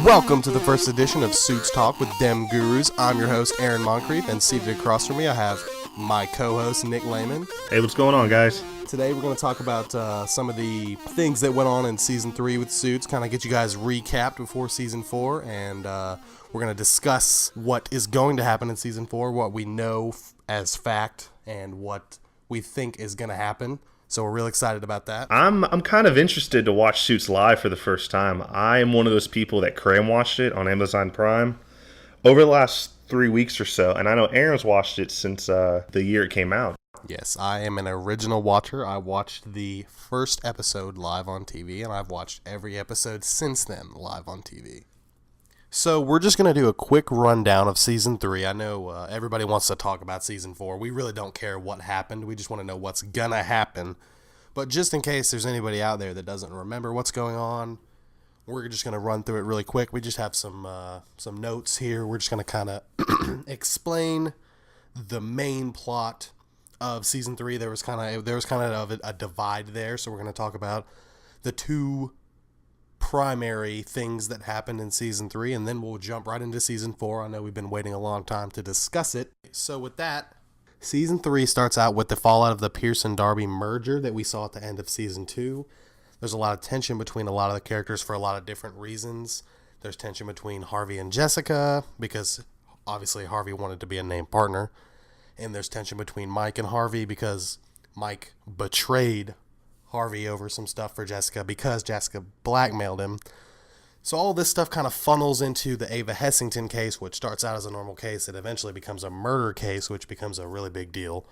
Welcome to the first edition of Suits Talk with Dem Gurus. I'm your host, Aaron Moncrief, and seated across from me, I have my co-host, Nick Lehman. Hey, what's going on, guys? Today, we're going to talk about some of the things that went on in Season 3 with Suits, kind of get you guys recapped before Season 4, and we're going to discuss what is going to happen in Season 4, what we know as fact, and what we think is going to happen. So we're real excited about that. I'm kind of interested to watch Suits live for the first time. I am one of those people that cram watched it on Amazon Prime over the last 3 weeks or so, and I know Aaron's watched it since the year it came out. Yes, I am an original watcher. I watched the first episode live on TV, and I've watched every episode since then live on TV. So we're just going to do a quick rundown of Season 3. I know everybody wants to talk about Season 4. We really don't care what happened. We just want to know what's going to happen. But just in case there's anybody out there that doesn't remember what's going on, we're just going to run through it really quick. We just have some notes here. We're just going to kind of explain the main plot of Season 3. There was kind of a divide there, so we're going to talk about the two primary things that happened in Season 3, and then we'll jump right into Season 4. I know we've been waiting a long time to discuss it. So with that, Season 3 starts out with the fallout of the Pearson-Darby merger that we saw at the end of Season 2. There's a lot of tension between a lot of the characters for a lot of different reasons. There's tension between Harvey and Jessica, because obviously Harvey wanted to be a named partner. And there's tension between Mike and Harvey because Mike betrayed Harvey over some stuff for Jessica because Jessica blackmailed him. So all this stuff kind of funnels into the Ava Hessington case, which starts out as a normal case. It eventually becomes a murder case, which becomes a really big deal.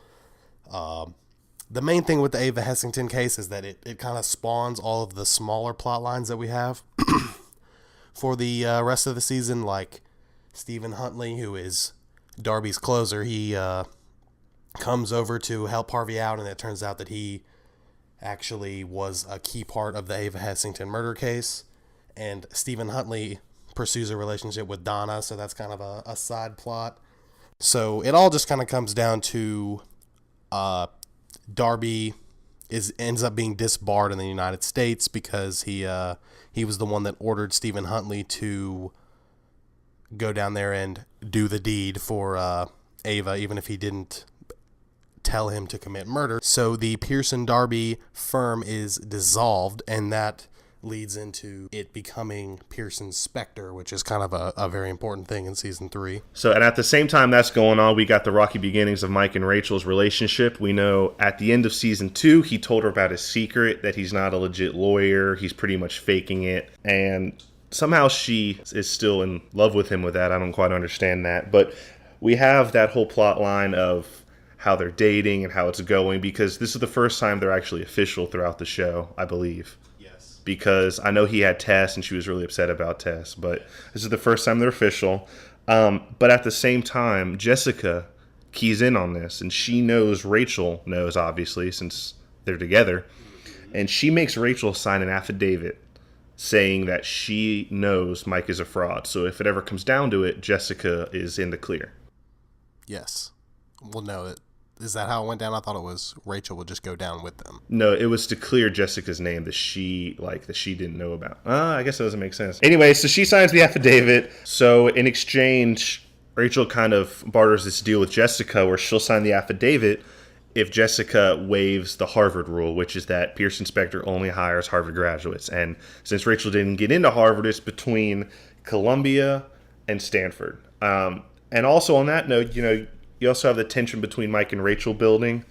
The main thing with the Ava Hessington case is that it kind of spawns all of the smaller plot lines that we have for the rest of the season, like Stephen Huntley, who is Darby's closer. He comes over to help Harvey out, and it turns out that he actually was a key part of the Ava Hessington murder case. And Stephen Huntley pursues a relationship with Donna, so that's kind of a side plot. So it all just kind of comes down to Darby ends up being disbarred in the United States because he was the one that ordered Stephen Huntley to go down there and do the deed for Ava, even if he didn't tell him to commit murder. So the Pearson-Darby firm is dissolved, and that leads into it becoming Pearson Specter, which is kind of a very important thing in Season 3. So, and at the same time that's going on, we got the rocky beginnings of Mike and Rachel's relationship. We know at the end of Season 2, he told her about his secret, that he's not a legit lawyer. He's pretty much faking it. And somehow she is still in love with him with that. I don't quite understand that. But we have that whole plot line of how they're dating and how it's going, because this is the first time they're actually official throughout the show, I believe. Yes. Because I know he had Tess, and she was really upset about Tess, but this is the first time they're official. But at the same time, Jessica keys in on this, and she knows Rachel knows, obviously, since they're together. And she makes Rachel sign an affidavit saying that she knows Mike is a fraud. So if it ever comes down to it, Jessica is in the clear. Yes. Well, no, is that how it went down? I thought it was Rachel would just go down with them. No, it was to clear Jessica's name that she didn't know about. I guess that doesn't make sense. Anyway, so she signs the affidavit. So in exchange, Rachel kind of barters this deal with Jessica where she'll sign the affidavit if Jessica waives the Harvard rule, which is that Pearson Specter only hires Harvard graduates. And since Rachel didn't get into Harvard, it's between Columbia and Stanford. And also on that note, you also have the tension between Mike and Rachel building.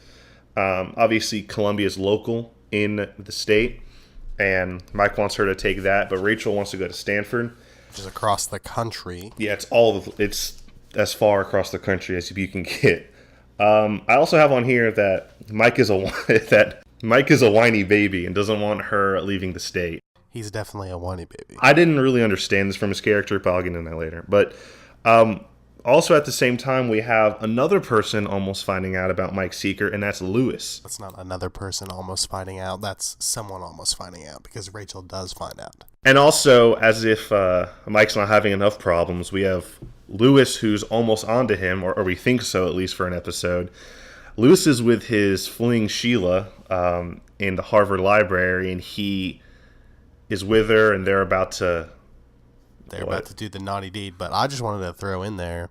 Obviously, Columbia's local in the state, and Mike wants her to take that, but Rachel wants to go to Stanford. Which is across the country. Yeah, it's as far across the country as you can get. I also have on here that Mike is a whiny baby and doesn't want her leaving the state. He's definitely a whiny baby. I didn't really understand this from his character, but I'll get into that later. But also, at the same time, we have another person almost finding out about Mike's secret, and that's Lewis. That's not another person almost finding out. That's someone almost finding out, because Rachel does find out. And also, as if Mike's not having enough problems, we have Lewis, who's almost onto him, or we think so, at least for an episode. Lewis is with his fleeing Sheila in the Harvard library, and he is with her, and they're about to they're about to do the naughty deed. But I just wanted to throw in there,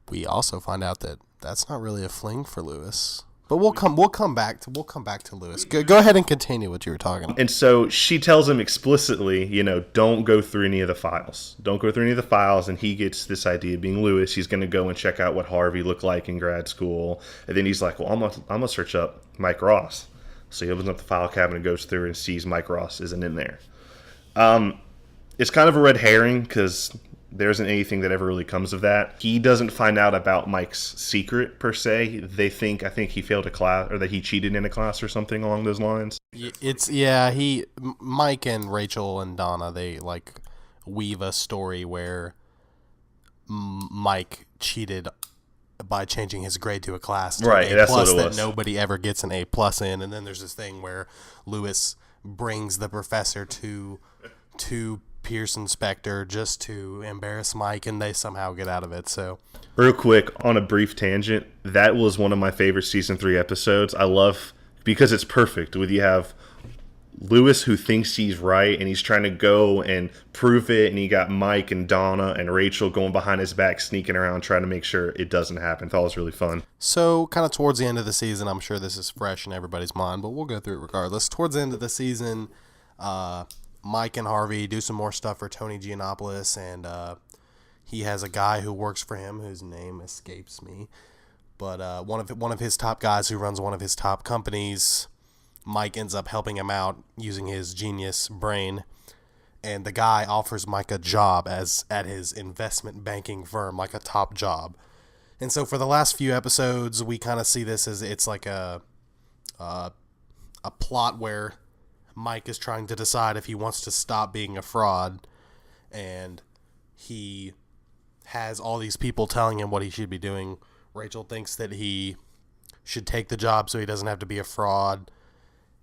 we also find out that that's not really a fling for Lewis. But we'll come back to Lewis. Go ahead and continue what you were talking about. And so she tells him explicitly, don't go through any of the files. Don't go through any of the files. And he gets this idea, being Lewis, he's going to go and check out what Harvey looked like in grad school. And then he's like, well, I'm gonna search up Mike Ross. So he opens up the file cabinet, goes through, and sees Mike Ross isn't in there. It's kind of a red herring because there isn't anything that ever really comes of that. He doesn't find out about Mike's secret, per se. I think he failed a class, or that he cheated in a class or something along those lines. Mike and Rachel and Donna, they like weave a story where Mike cheated by changing his grade to a class to right, an A+, that's what it was. that nobody ever gets an A+ in. And then there's this thing where Lewis brings the professor to Pearson Specter just to embarrass Mike, and they somehow get out of it. So, real quick, on a brief tangent, that was one of my favorite season 3 episodes. I love, because it's perfect. You have Lewis who thinks he's right, and he's trying to go and prove it, and you got Mike and Donna and Rachel going behind his back, sneaking around, trying to make sure it doesn't happen. I thought it was really fun. So, kind of towards the end of the season, I'm sure this is fresh in everybody's mind, but we'll go through it regardless. Towards the end of the season, Mike and Harvey do some more stuff for Tony Giannopoulos, and he has a guy who works for him whose name escapes me. But one of his top guys who runs one of his top companies, Mike ends up helping him out using his genius brain, and the guy offers Mike a job at his investment banking firm, like a top job. And so for the last few episodes, we kind of see this as it's like a plot where Mike is trying to decide if he wants to stop being a fraud, and he has all these people telling him what he should be doing. Rachel thinks that he should take the job so he doesn't have to be a fraud,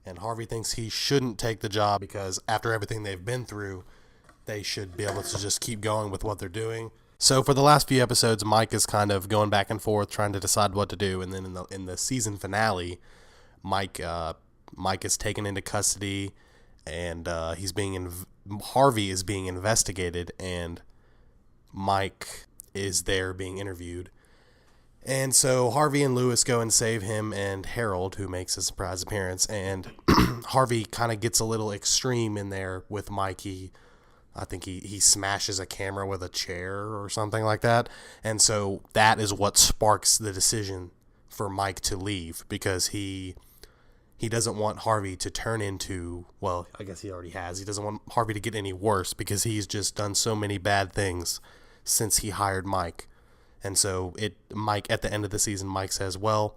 and Harvey thinks he shouldn't take the job because after everything they've been through, they should be able to just keep going with what they're doing. So for the last few episodes, Mike is kind of going back and forth trying to decide what to do, and then in the season finale, Mike is taken into custody, and Harvey is being investigated, and Mike is there being interviewed. And so Harvey and Lewis go and save him, and Harold, who makes a surprise appearance, and Harvey kind of gets a little extreme in there with Mike. I think he smashes a camera with a chair or something like that, and so that is what sparks the decision for Mike to leave, because he doesn't want Harvey to turn into, well, I guess he already has. He doesn't want Harvey to get any worse because he's just done so many bad things since he hired Mike. And so Mike, at the end of the season, Mike says, well,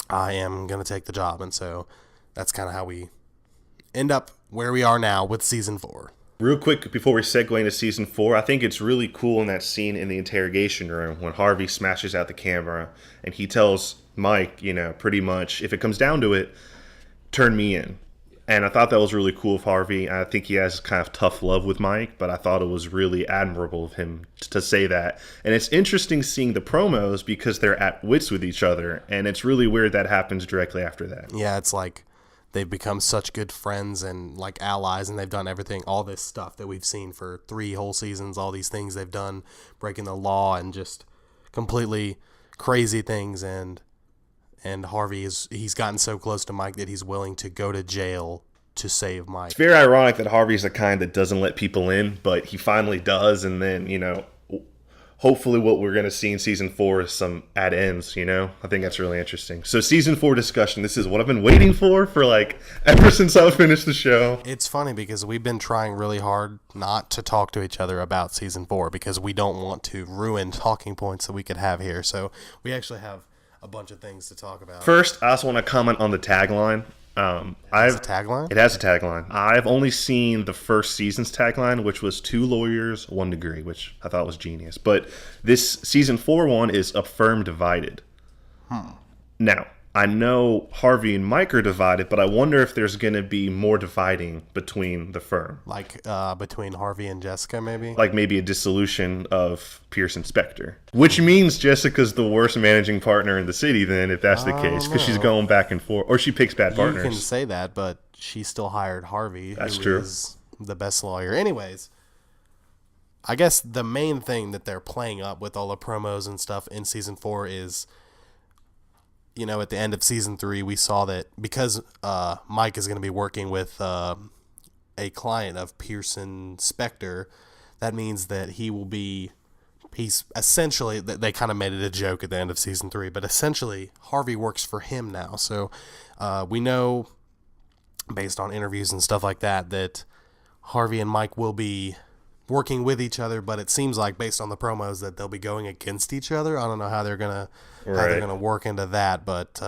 I am going to take the job. And so that's kind of how we end up where we are now with season 4. Real quick, before we segue into season 4, I think it's really cool in that scene in the interrogation room when Harvey smashes out the camera and he tells Mike, pretty much, if it comes down to it, turn me in. And I thought that was really cool of Harvey. I think he has kind of tough love with Mike, but I thought it was really admirable of him to say that. And it's interesting seeing the promos because they're at wits with each other, and it's really weird that happens directly after that. Yeah, it's like they've become such good friends and like allies, and they've done everything, all this stuff that we've seen for 3 whole seasons, all these things they've done, breaking the law and just completely crazy things. And Harvey he's gotten so close to Mike that he's willing to go to jail to save Mike. It's very ironic that Harvey's the kind that doesn't let people in, but he finally does. And then, hopefully what we're going to see in season 4 is some ad ends, I think that's really interesting. So season 4 discussion, this is what I've been waiting for ever since I finished the show. It's funny because we've been trying really hard not to talk to each other about season 4 because we don't want to ruin talking points that we could have here. So we actually have a bunch of things to talk about. First, I also want to comment on the tagline. It has a tagline? It has a tagline. I've only seen the first season's tagline, which was 2 lawyers, 1 degree, which I thought was genius. But this season 4 one is a firm divided. Now, I know Harvey and Mike are divided, but I wonder if there's going to be more dividing between the firm. Like between Harvey and Jessica, maybe? Like maybe a dissolution of Pearson Specter. Which means Jessica's the worst managing partner in the city then, if that's the case. Because she's going back and forth. Or she picks bad partners. You can say that, but she still hired Harvey. That's true. Is the best lawyer. Anyways, I guess the main thing that they're playing up with all the promos and stuff in season 4 is, at the end of season 3, we saw that because Mike is going to be working with a client of Pearson Specter, that means that he's essentially, they kind of made it a joke at the end of season 3, but essentially Harvey works for him now. So we know, based on interviews and stuff like that, that Harvey and Mike will be working with each other, but it seems like, based on the promos, that they'll be going against each other. I don't know how they're gonna work into that, but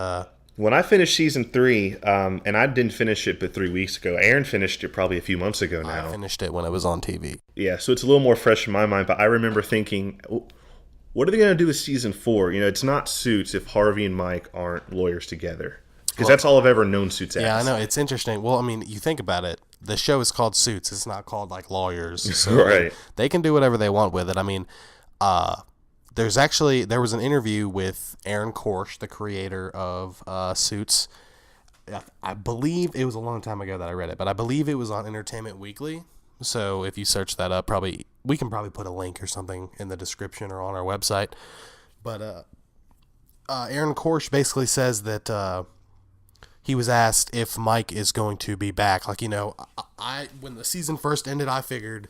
when I finished season 3, and I didn't finish it but 3 weeks ago. Aaron finished it probably a few months ago now. I finished it when it was on TV. Yeah, so it's a little more fresh in my mind, but I remember thinking, what are they going to do with season 4? It's not Suits if Harvey and Mike aren't lawyers together. Because that's all I've ever known Suits as. Yeah, I know. It's interesting. Well, I mean, you think about it. The show is called Suits. It's not called, like, Lawyers. So right. They can do whatever they want with it. I mean, there was an interview with Aaron Korsh, the creator of Suits. I believe it was a long time ago that I read it, but I believe it was on Entertainment Weekly. So if you search that up, we can probably put a link or something in the description or on our website. But Aaron Korsh basically says that he was asked if Mike is going to be back. Like, when the season first ended, I figured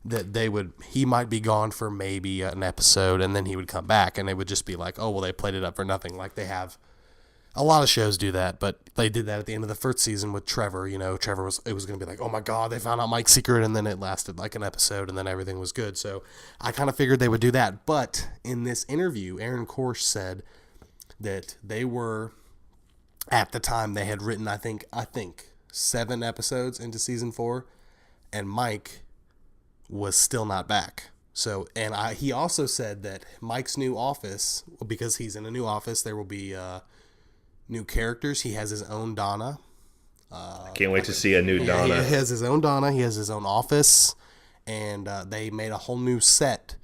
that he might be gone for maybe an episode, and then he would come back, and they would just be like, oh, well, they played it up for nothing. Like they have, a lot of shows do that, but they did that at the end of the first season with Trevor. Trevor it was going to be like, oh my God, they found out Mike's secret, and then it lasted like an episode, and then everything was good. So I kind of figured they would do that. But in this interview, Aaron Korsh said that they were, at the time, they had written, I think 7 episodes into season 4, and Mike was still not back. So, and he also said that Mike's new office, because he's in a new office, there will be new characters. He has his own Donna. I can't wait to see a new Donna. He has his own Donna. He has his own office, and they made a whole new set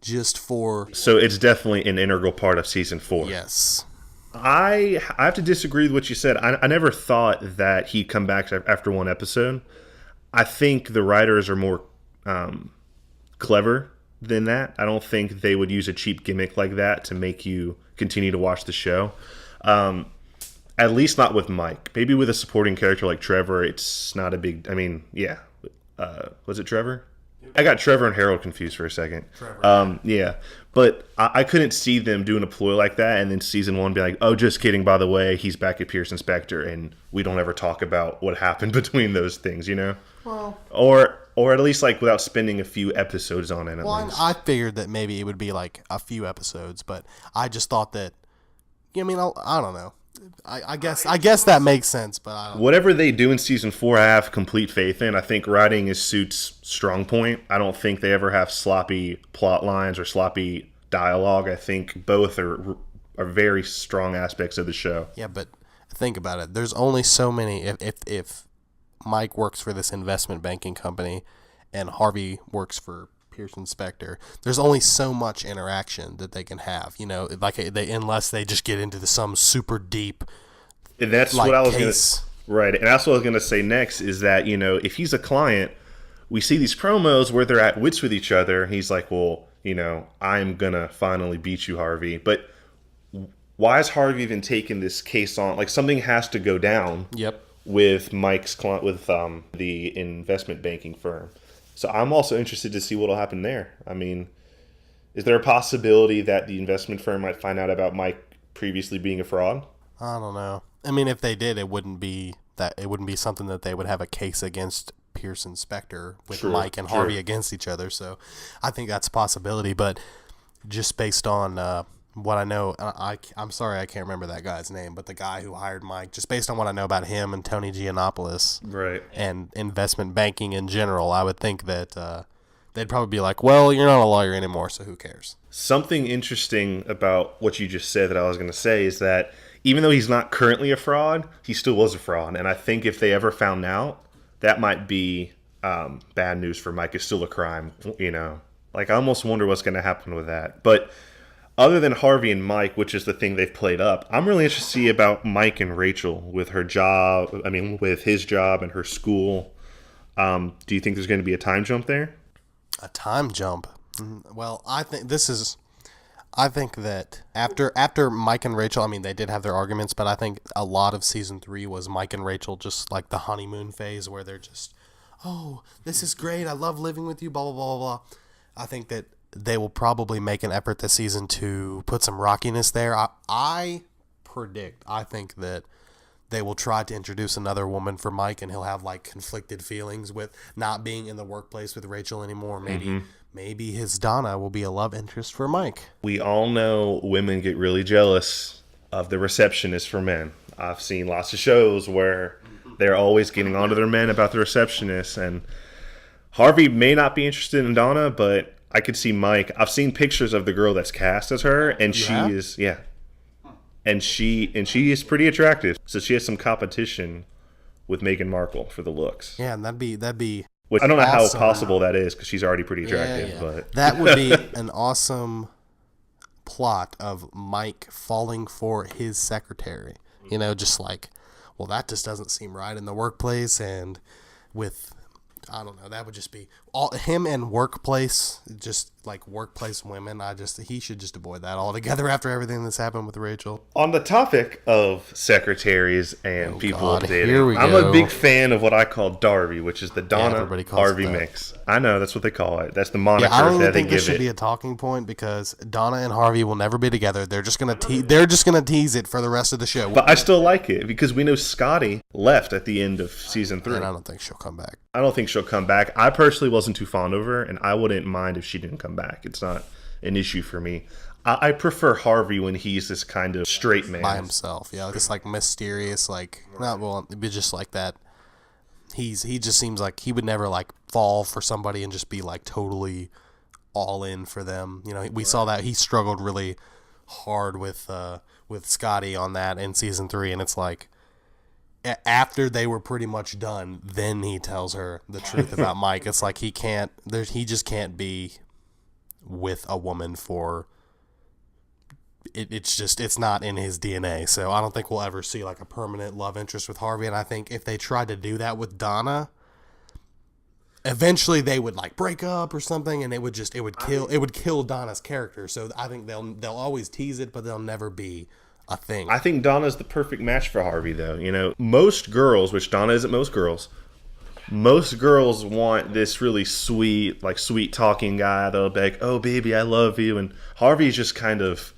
just for. So it's definitely an integral part of season 4. Yes. I have to disagree with what you said. I never thought that he'd come back after one episode. I think the writers are more clever than that. I don't think they would use a cheap gimmick like that to make you continue to watch the show. At least not with Mike. Maybe with a supporting character like Trevor, it's not a big. I mean, yeah. Was it Trevor? I got Trevor and Harold confused for a second. Trevor. Yeah. But I couldn't see them doing a ploy like that and then season 1 be like, oh, just kidding, by the way, he's back at Pearson Specter, and we don't ever talk about what happened between those things, Well. Or at least, like, without spending a few episodes on it. I figured that maybe it would be like a few episodes, but I just thought that, I don't know. I guess that makes sense, but I don't. Whatever they do in season 4, I have complete faith in. I think writing is Suits' strong point. I don't think they ever have sloppy plot lines or sloppy dialogue. I think both are very strong aspects of the show. Yeah, but think about it. There's only so many. If Mike works for this investment banking company and Harvey works for Pearson Specter, there's only so much interaction that they can have, unless they just get into some super deep. And that's what I was going to. Right, and that's what I was going to say next is that if he's a client, we see these promos where they're at wits with each other. And he's like, well, I'm gonna finally beat you, Harvey. But why is Harvey even taking this case on? Like, something has to go down. Yep. With Mike's client, with the investment banking firm. So I'm also interested to see what will happen there. I mean, is there a possibility that the investment firm might find out about Mike previously being a fraud? I don't know. I mean, if they did, it wouldn't be something that they would have a case against Pearson Specter with Mike and Harvey against each other. So I think that's a possibility. But just based on what I know, I'm sorry I can't remember that guy's name, but the guy who hired Mike, just based on what I know about him and Tony Giannopoulos, right, and investment banking in general, I would think that they'd probably be like, well, you're not a lawyer anymore, so who cares? Something interesting about what you just said that I was going to say is that even though he's not currently a fraud, he still was a fraud, and I think if they ever found out, that might be bad news for Mike. It's still a crime, Like, I almost wonder what's going to happen with that, but. Other than Harvey and Mike, which is the thing they've played up, I'm really interested to see about Mike and Rachel with her job. I mean, with his job and her school. Do you think there's going to be a time jump there? A time jump. Well, I think that after Mike and Rachel, I mean, they did have their arguments, but I think a lot of season 3 was Mike and Rachel just like the honeymoon phase where they're just, oh, this is great. I love living with you, blah, blah, blah, blah. I think that they will probably make an effort this season to put some rockiness there. I think that they will try to introduce another woman for Mike, and he'll have like conflicted feelings with not being in the workplace with Rachel anymore. Maybe his Donna will be a love interest for Mike. We all know women get really jealous of the receptionist for men. I've seen lots of shows where they're always getting onto their men about the receptionist, and Harvey may not be interested in Donna, but I could see Mike. I've seen pictures of the girl that's cast as her, and And she is pretty attractive. So she has some competition with Meghan Markle for the looks. Yeah, and that'd be Which I don't know awesome. how possible that is because she's already pretty attractive. Yeah. But that would be an awesome plot of Mike falling for his secretary. You know, just like, well, that just doesn't seem right in the workplace, and with, I don't know, that would just be all him and workplace, just like workplace women. He should just avoid that altogether after everything that's happened with Rachel. On the topic of secretaries and people dating, I'm go. a big fan of what I call Darby, which is the Donna Harvey that mix. I know, that's what they call it. That's the moniker I don't even that they think this give should it. be a talking point because Donna and Harvey will never be together. They're just gonna tease it for the rest of the show. But I still like it because we know Scotty left at the end of season 3. And I don't think she'll come back. I don't think she'll come back. I personally wasn't too fond of her, and I wouldn't mind if she didn't come back. It's not an issue for me. I prefer Harvey when he's this kind of straight man. By himself, yeah. Just like mysterious, like, not, well, but just like that. He just seems like he would never like fall for somebody and just be like totally all in for them. You know, we saw that he struggled really hard with Scotty on that in season 3, and it's like, after they were pretty much done, then he tells her the truth about Mike. It's like he just can't be with a woman for it. It's not in his DNA. So I don't think we'll ever see like a permanent love interest with Harvey. And I think if they tried to do that with Donna, eventually they would like break up or something, and it would kill Donna's character. So I think they'll always tease it, but they'll never be a thing. I think Donna's the perfect match for Harvey, though. You know, most girls, which Donna isn't most girls want this really sweet talking guy that'll be like, oh, baby, I love you. And Harvey's just kind of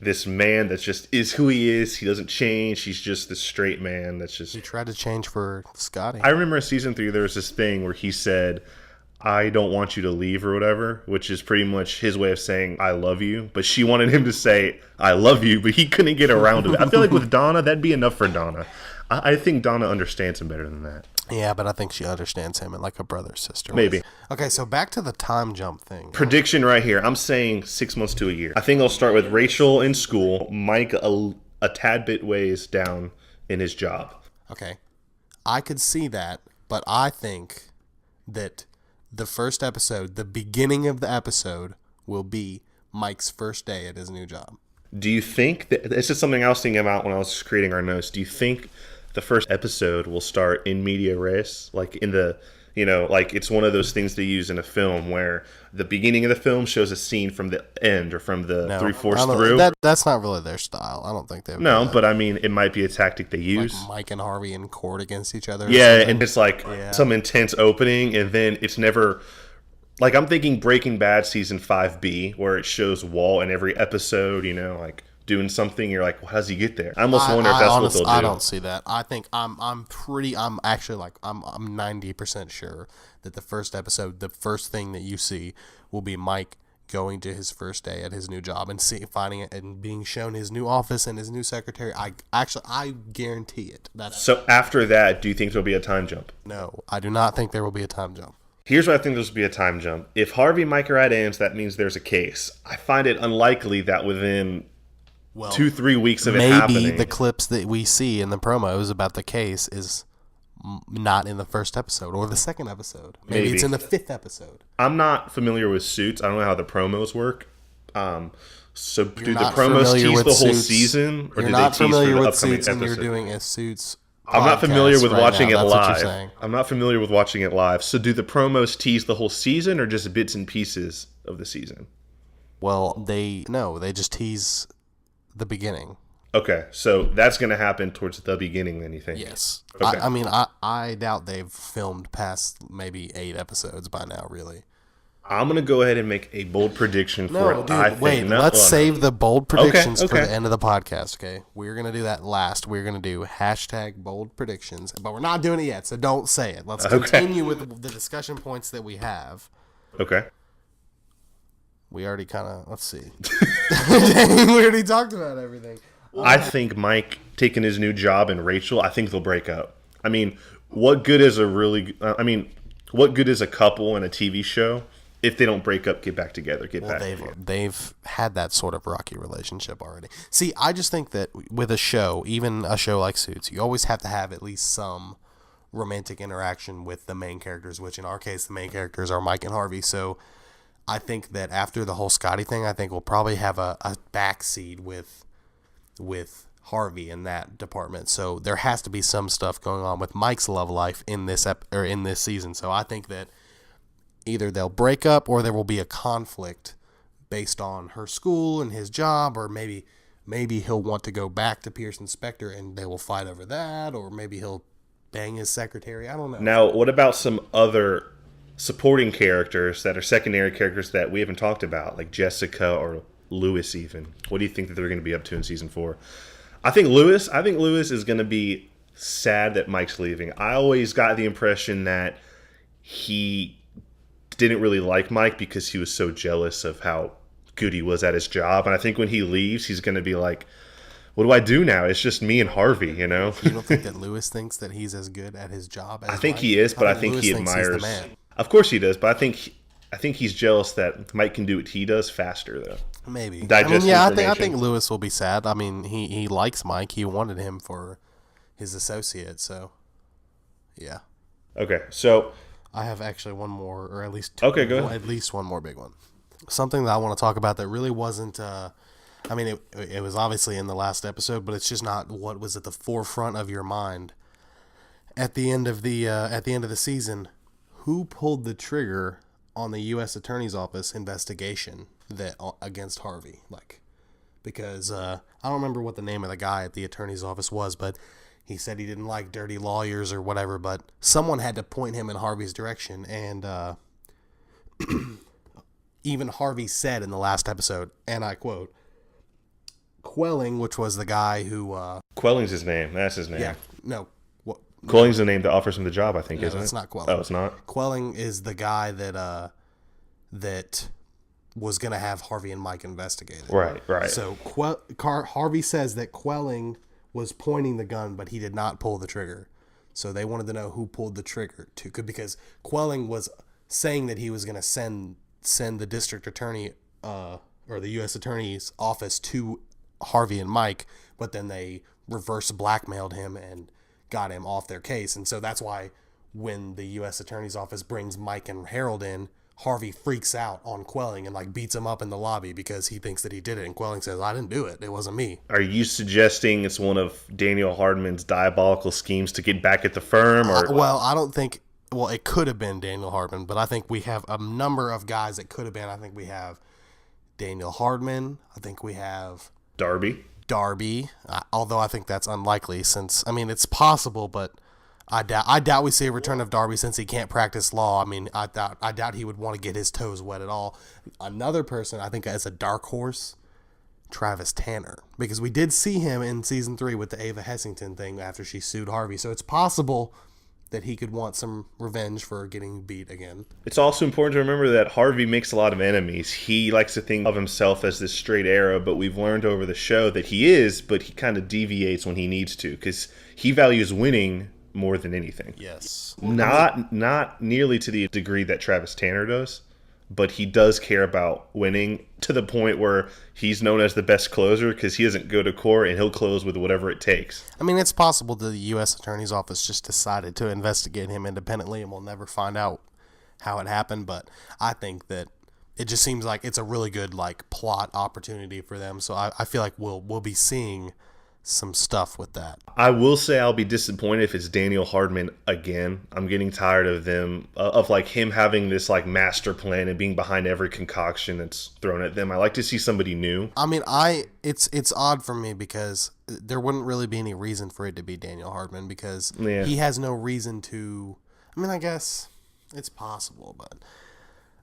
this man that just is who he is. He doesn't change. He's just this straight man that's just... He tried to change for Scotty. I remember in season 3, there was this thing where he said, I don't want you to leave or whatever, which is pretty much his way of saying I love you. But she wanted him to say I love you, but he couldn't get around it. I feel like with Donna, that'd be enough for Donna. I think Donna understands him better than that. Yeah, but I think she understands him like a brother sister. Maybe. Okay, so back to the time jump thing. Prediction right here. I'm saying 6 months to a year. I think I'll start with Rachel in school, Mike a tad bit ways down in his job. Okay, I could see that, but I think that the first episode, the beginning of the episode, will be Mike's first day at his new job. Do you think that this is something I was thinking about when I was creating our notes? Do you think the first episode will start in media res, like in the, you know, like it's one of those things they use in a film where the beginning of the film shows a scene from the end or from the 3/4 through? That's not really their style. I don't think they would. No, but I mean, it might be a tactic they use. Like Mike and Harvey in court against each other. Yeah, and it's like some intense opening, and then it's never... Like, I'm thinking Breaking Bad Season 5B, where it shows Walt in every episode, you know, like, doing something. You're like, well, how does he get there? I almost wonder if that's what they'll do. I don't see that. I think I'm 90% sure that the first episode, the first thing that you see will be Mike going to his first day at his new job and finding it and being shown his new office and his new secretary. I guarantee it. So after that, do you think there'll be a time jump? No, I do not think there will be a time jump. Here's what I think there's be a time jump. If Harvey and Mike are at ends, that means there's a case. I find it unlikely that within 2-3 weeks of it happening... Maybe the clips that we see in the promos about the case is not in the first episode or the second episode. Maybe it's in the 5th episode. I'm not familiar with Suits. I don't know how the promos work. So do the promos tease the whole season? Or you're do not they tease familiar for the with upcoming Suits and episode? you're doing a Suits I'm not familiar with right watching now. it That's what you're live. saying. I'm not familiar with watching it live. So do the promos tease the whole season or just bits and pieces of the season? Well, they just tease the beginning. Okay, so that's going to happen towards the beginning then, you think? Yes. Okay. I mean, I doubt they've filmed past maybe 8 episodes by now, really. I'm going to go ahead and make a bold prediction for No, it. dude, wait. Let's save the bold predictions for okay. the end of the podcast, okay? We're going to do that last. We're going to do #bold predictions, but we're not doing it yet, so don't say it. Let's continue with the discussion points that we have. Okay. We already kind of, let's see. We already talked about everything. I think Mike taking his new job and Rachel, I think they'll break up. I mean, what good is what good is a couple in a TV show if they don't break up, get back together, back together? They've had that sort of rocky relationship already. See, I just think that with a show, even a show like Suits, you always have to have at least some romantic interaction with the main characters, which in our case, the main characters are Mike and Harvey. So I think that after the whole Scotty thing, I think we'll probably have a backseat with Harvey in that department. So there has to be some stuff going on with Mike's love life in this in this season. So I think that either they'll break up or there will be a conflict based on her school and his job, or maybe he'll want to go back to Pearson Specter and they will fight over that, or maybe he'll bang his secretary. I don't know. Now, what about some other supporting characters that are secondary characters that we haven't talked about, like Jessica or Lewis even? What do you think that they're going to be up to in season 4? I think Lewis is going to be sad that Mike's leaving. I always got the impression that he didn't really like Mike because he was so jealous of how good he was at his job. And I think when he leaves, he's going to be like, what do I do now? It's just me and Harvey, you know? You don't think that Lewis thinks that he's as good at his job as I think Mike? he is, but I think Lewis he thinks he's the admires. man. Of course he does, but I think he's jealous that Mike can do what he does faster, though. Maybe. Digest I think Lewis will be sad. I mean, he likes Mike. He wanted him for his associate, so yeah. Okay, so I have actually one more, or at least go ahead. at least one more big one. Something that I want to talk about that really wasn't. I mean, it was obviously in the last episode, but it's just not what was at the forefront of your mind at the end of the season. Who pulled the trigger on the U.S. Attorney's Office investigation against Harvey? Because I don't remember what the name of the guy at the Attorney's Office was, but he said he didn't like dirty lawyers or whatever. But someone had to point him in Harvey's direction, and even Harvey said in the last episode, and I quote, Quelling, which was the guy who Quelling's his name. That's his name. yeah, no. Quelling's the name that offers him the job, I think, No, isn't it? it's not Quelling. Oh, it's not? Quelling is the guy that was going to have Harvey and Mike investigated. Right. So Harvey says that Quelling was pointing the gun, but he did not pull the trigger. So they wanted to know who pulled the trigger because Quelling was saying that he was going to send the district attorney or the U.S. Attorney's office to Harvey and Mike, but then they reverse blackmailed him and got him off their case. And so that's why when the U.S. Attorney's Office brings Mike and Harold in, Harvey freaks out on Quelling and beats him up in the lobby because he thinks that he did it. And Quelling says, I didn't do it. It wasn't me. Are you suggesting it's one of Daniel Hardman's diabolical schemes to get back at the firm? Or I don't think... Well, it could have been Daniel Hardman, but I think we have a number of guys that could have been. I think we have Daniel Hardman. I think we have... Darby, although I think that's unlikely since, I mean, it's possible, but I doubt we see a return of Darby since he can't practice law. I mean, I doubt he would want to get his toes wet at all. Another person I think as a dark horse, Travis Tanner, because we did see him in season 3 with the Ava Hessington thing after she sued Harvey. So it's possible that he could want some revenge for getting beat again. It's also important to remember that Harvey makes a lot of enemies. He likes to think of himself as this straight arrow, but we've learned over the show that he is, but he kind of deviates when he needs to because he values winning more than anything. Yes. Not nearly to the degree that Travis Tanner does, but he does care about winning to the point where he's known as the best closer because he doesn't go to court and he'll close with whatever it takes. I mean, it's possible that the U.S. Attorney's Office just decided to investigate him independently and we'll never find out how it happened, but I think that it just seems like it's a really good plot opportunity for them, so I feel like we'll be seeing some stuff with that. I will say I'll be disappointed if it's Daniel Hardman again. I'm getting tired of them, of like him having this like master plan and being behind every concoction that's thrown at them. I like to see somebody new. I mean, it's odd for me because there wouldn't really be any reason for it to be Daniel Hardman because he has no reason to. I mean, I guess it's possible, but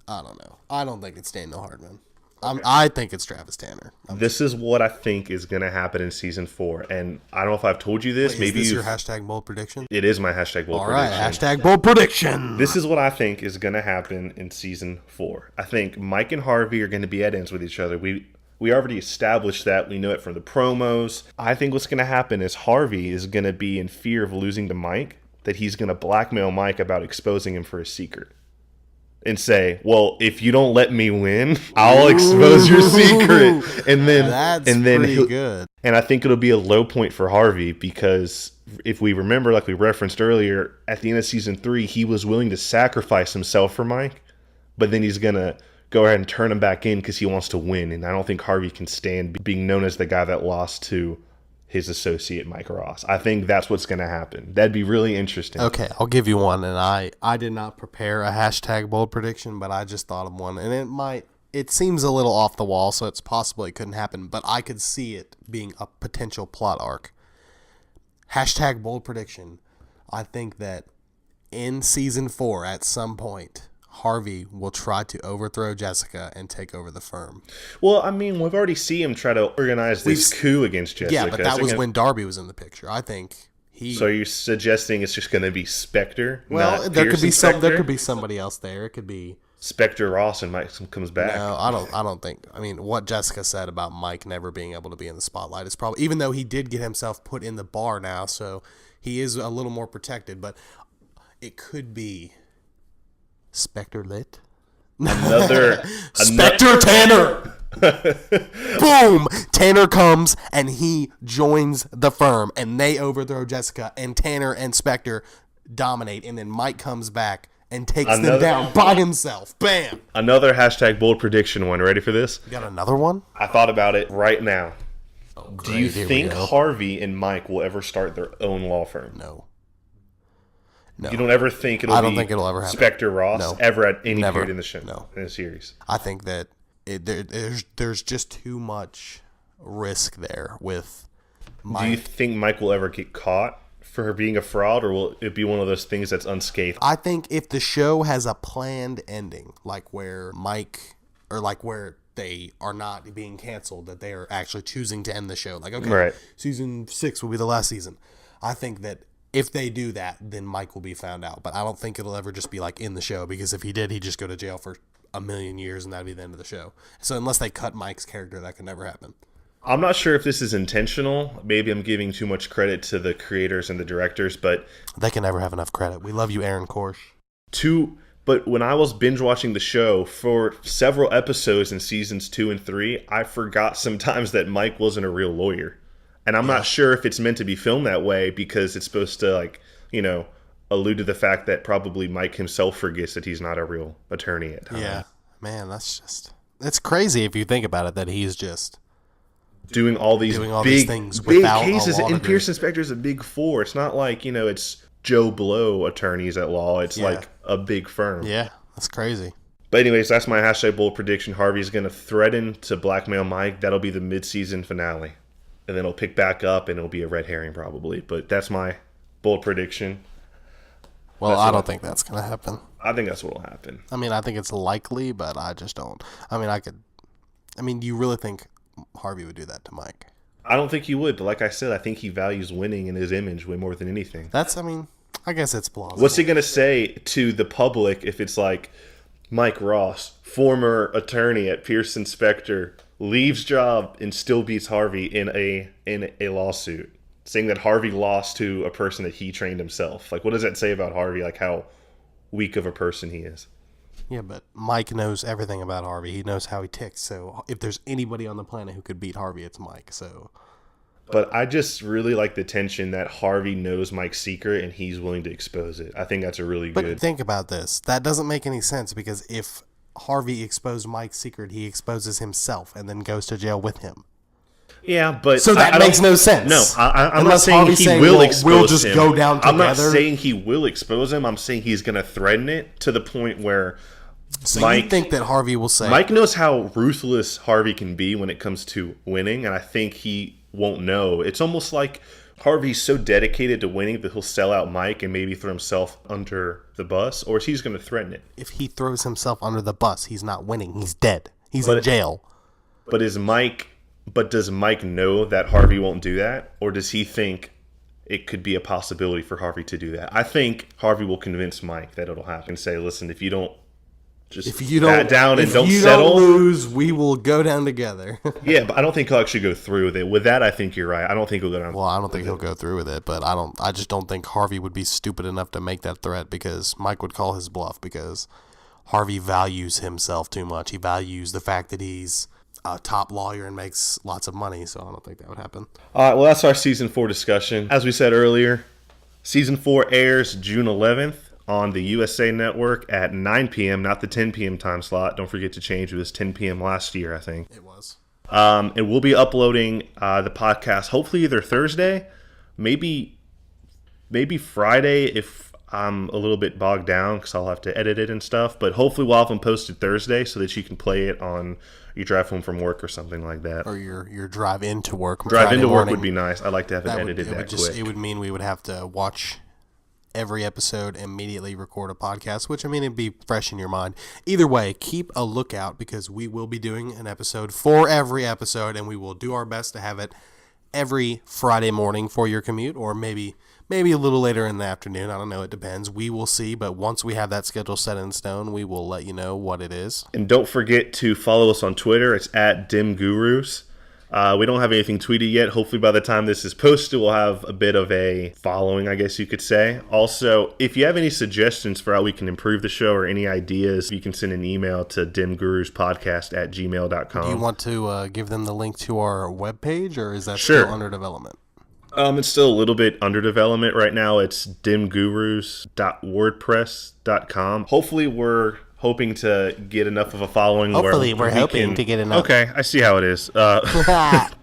I don't know. I don't think it's Daniel Hardman. Okay. I think it's Travis Tanner. This is what I think is going to happen in season 4. And I don't know if I've told you this. Wait, maybe is this your hashtag bold prediction? It is my hashtag bold prediction. All right, hashtag bold prediction. This is what I think is going to happen in season 4. I think Mike and Harvey are going to be at ends with each other. We already established that. We know it from the promos. I think what's going to happen is Harvey is going to be in fear of losing to Mike, that he's going to blackmail Mike about exposing him for his secret. And say, well, if you don't let me win, I'll expose your secret. And then, pretty good. And I think it'll be a low point for Harvey because if we remember, like we referenced earlier, at the end of season 3, he was willing to sacrifice himself for Mike, but then he's gonna go ahead and turn him back in because he wants to win. And I don't think Harvey can stand being known as the guy that lost to his associate Mike Ross. I think that's what's going to happen. That'd be really interesting. Okay, I'll give you one. And I did not prepare a hashtag bold prediction, but I just thought of one. And it seems a little off the wall, so it's possible it couldn't happen, but I could see it being a potential plot arc. Hashtag bold prediction. I think that in season 4, at some point, Harvey will try to overthrow Jessica and take over the firm. Well, I mean, we've already seen him try to organize this coup against Jessica. Yeah, but that was when Darby was in the picture. I think he. So you're suggesting it's just going to be Specter? Well, there could be there could be somebody else there. It could be Specter Ross and Mike comes back. No, I don't think. I mean, what Jessica said about Mike never being able to be in the spotlight is probably, even though he did get himself put in the bar now, so he is a little more protected. But it could be. Specter lit. Specter Tanner. Boom! Tanner comes and he joins the firm and they overthrow Jessica and Tanner and Specter dominate and then Mike comes back and takes them down by himself. Bam! Another hashtag bold prediction one. Ready for this? You got another one? I thought about it right now. Oh, great. Do you think Harvey and Mike will ever start their own law firm? No. You don't ever think it'll I don't think it'll ever happen. Specter Ross ever at any Never. period in the show, No. in the series? I think that there's just too much risk there with Mike. Do you think Mike will ever get caught for being a fraud, or will it be one of those things that's unscathed? I think if the show has a planned ending, like where Mike, or like where they are not being canceled, that they are actually choosing to end the show, like, okay, right. Season 6 will be the last season. I think that if they do that, then Mike will be found out. But I don't think it'll ever just be like in the show, because if he did, he'd just go to jail for 1,000,000 years and that'd be the end of the show. So unless they cut Mike's character, that could never happen. I'm not sure if this is intentional. Maybe I'm giving too much credit to the creators and the directors, but they can never have enough credit. We love you, Aaron Korsh. But when I was binge watching the show for several episodes in seasons 2 and 3, I forgot sometimes that Mike wasn't a real lawyer. And I'm not sure if it's meant to be filmed that way, because it's supposed to, like, you know, allude to the fact that probably Mike himself forgets that he's not a real attorney at times. Yeah. Man, that's crazy if you think about it, that he's just doing all these big things big without cases. a law And degree. Pearson Specter is a big four. It's not like, you know, it's Joe Blow attorneys at law. It's like a big firm. Yeah, that's crazy. But anyways, that's my hashtag bold prediction. Harvey's going to threaten to blackmail Mike. That'll be the mid-season finale. And then it'll pick back up, and it'll be a red herring probably. But that's my bold prediction. Well, I don't think that's going to happen. I think that's what will happen. I mean, I think it's likely, but I just don't. I mean, do you really think Harvey would do that to Mike? I don't think he would, but like I said, I think he values winning in his image way more than anything. I guess it's plausible. What's he going to say to the public if it's like, Mike Ross, former attorney at Pearson Specter, leaves job and still beats Harvey in a lawsuit, saying that Harvey lost to a person that he trained himself? Like, what does that say about Harvey? Like, how weak of a person he is? Yeah, but Mike knows everything about Harvey. He knows how he ticks. So if there's anybody on the planet who could beat Harvey, it's Mike. So, but I just really like the tension that Harvey knows Mike's secret and he's willing to expose it. I think that's a really good. But think about this. That doesn't make any sense, because if Harvey exposed Mike's secret, he exposes himself and then goes to jail with him. Yeah, but So that makes no sense. No, I'm not Unless saying Harvey's he saying, will well, expose we'll just him. go down I'm not together. saying he will expose him. I'm saying he's going to threaten it to the point where So Mike, you think that Harvey will say... Mike knows how ruthless Harvey can be when it comes to winning, and I think he won't know. It's almost like Harvey's so dedicated to winning that he'll sell out Mike and maybe throw himself under the bus, or is he going to threaten it? If he throws himself under the bus, he's not winning. He's dead. He's in jail. But does Mike know that Harvey won't do that, or does he think it could be a possibility for Harvey to do that? I think Harvey will convince Mike that it'll happen and say, listen, if you don't back down and don't settle, lose, we will go down together. Yeah, but I don't think he'll actually go through with it. With that, I think you're right. I don't think he'll go down. Well, I don't think he'll go through with it, but I just don't think Harvey would be stupid enough to make that threat, because Mike would call his bluff, because Harvey values himself too much. He values the fact that he's a top lawyer and makes lots of money, so I don't think that would happen. All right, well, that's our Season 4 discussion. As we said earlier, Season 4 airs June 11th on the USA Network at 9 p.m., not the 10 p.m. time slot. Don't forget to change. It was 10 p.m. last year, I think. It was. And we'll be uploading the podcast hopefully either Thursday, maybe Friday if I'm a little bit bogged down because I'll have to edit it and stuff. But hopefully we'll have them posted Thursday so that you can play it on your drive home from work or something like that. Or your drive into work. Drive into work would be nice. I'd like to have it edited quick. It would mean we would have to watch every episode, immediately record a podcast, which, I mean, it'd be fresh in your mind. Either way, keep a lookout, because we will be doing an episode for every episode, and we will do our best to have it every Friday morning for your commute, or maybe a little later in the afternoon. I don't know. It depends. We will see. But once we have that schedule set in stone, we will let you know what it is. And don't forget to follow us on Twitter. It's at DimGurus. We don't have anything tweeted yet. Hopefully by the time this is posted, we'll have a bit of a following, I guess you could say. Also, if you have any suggestions for how we can improve the show or any ideas, you can send an email to dimguruspodcast@gmail.com. Do you want to give them the link to our webpage, or is that still under development? It's still a little bit under development right now. It's dimgurus.wordpress.com. Hopefully we're hoping to get enough of a following. Hopefully we're hoping to get enough. Okay, I see how it is.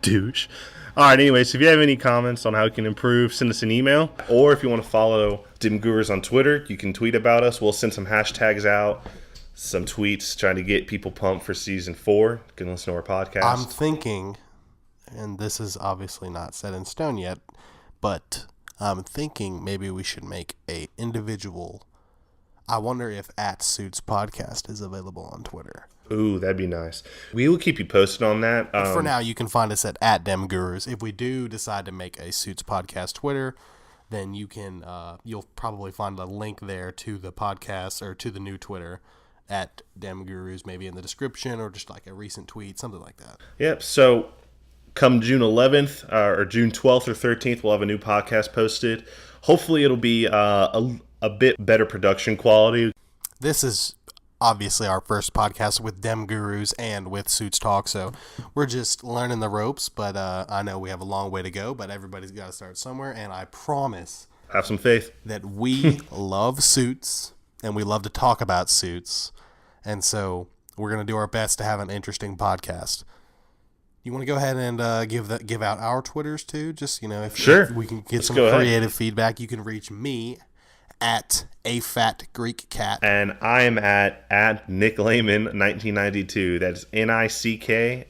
Douche. All right, anyways, if you have any comments on how we can improve, send us an email. Or if you want to follow Dim Gurus on Twitter, you can tweet about us. We'll send some hashtags out, some tweets, trying to get people pumped for Season 4. You can listen to our podcast. I'm thinking, and this is obviously not set in stone yet, but I'm thinking maybe we should make a individual. I wonder if @Suits Podcast is available on Twitter. Ooh, that'd be nice. We will keep you posted on that. For now, you can find us at @DemGurus. If we do decide to make a Suits Podcast Twitter, then you can you'll probably find a link there to the podcast, or to the new Twitter at DemGurus, maybe in the description, or just like a recent tweet, something like that. Yep. So come June 11th or June 12th or 13th, we'll have a new podcast posted. Hopefully it'll be a bit better production quality. This is obviously our first podcast with Dem Gurus and with Suits Talk, so we're just learning the ropes, but I know we have a long way to go, but everybody's got to start somewhere, and I promise, have some faith, that we love Suits, and we love to talk about Suits, and so we're going to do our best to have an interesting podcast. You want to go ahead and give out our Twitters too? Just, if we can get some creative feedback, you can reach me at @AFatGreekCat. And I'm at Nick Lehman 1992. That's NickLehman.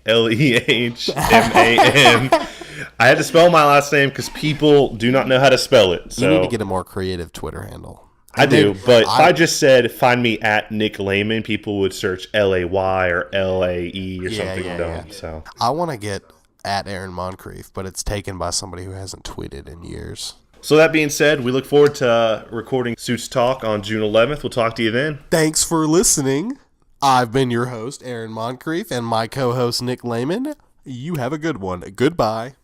I had to spell my last name because people do not know how to spell it. So you need to get a more creative Twitter handle. I do, but if I just said find me at Nick Lehman, people would search LAY or LAE or something dumb. Yeah. So I want to get at Aaron Moncrief, but it's taken by somebody who hasn't tweeted in years. So that being said, we look forward to recording Suits Talk on June 11th. We'll talk to you then. Thanks for listening. I've been your host, Aaron Moncrief, and my co-host, Nick Lehman. You have a good one. Goodbye.